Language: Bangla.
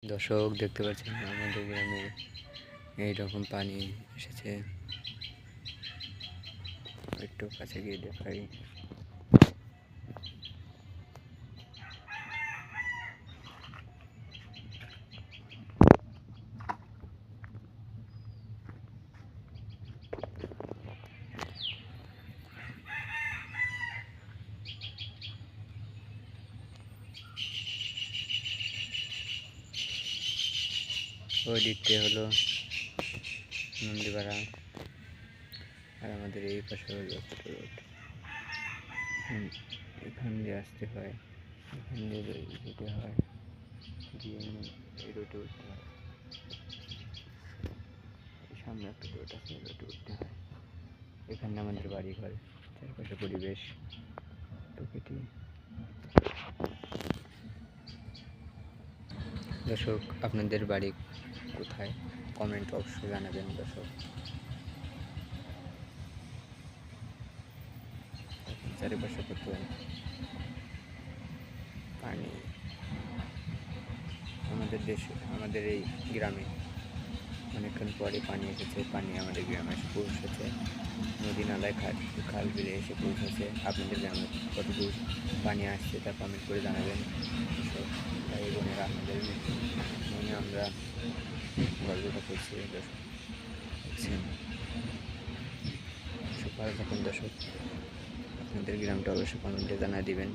দর্শক দেখতে পাচ্ছেন আমাদের গ্রামে এইরকম পানি এসেছে। একটু কাছে গিয়ে দেখাই। ওই দিকটি হলো নন্দীপাড়া, আর আমাদের এই পাশে হলো ছোট রোড। এখান দিয়ে আসতে হয়, এখান দিয়ে যেতে হয়, গিয়ে এই রোডে উঠতে হয়। সামনে একটা রোড আছে, রোডে উঠতে হয়। এখানে আমাদের বাড়ি ঘর, চারপাশে পরিবেশ, প্রকৃতি। দর্শক, আপনাদের বাড়ি কোথায় কমেন্ট অবশ্যই জানাবেন। দর্শক, চারিপাশে কত পানি। আমাদের দেশে, আমাদের এই গ্রামে অনেকক্ষণ পরে পানি এসেছে। পানি আমাদের গ্রামে এসে পৌঁছেছে, নদী নালায় খাল বিলে এসে পৌঁছেছে। আপনাদের গ্রামে কত দূর পানি আসছে তা কমেন্ট করে জানাবেন। ভাই বোনেরা, আমাদের মনে আমরা গল্পটা করছি। দেখছেন, ভালো থাকুন দর্শক। আপনাদের গ্রামটা অবশ্যই কমেন্টে জানিয়ে দিবেন।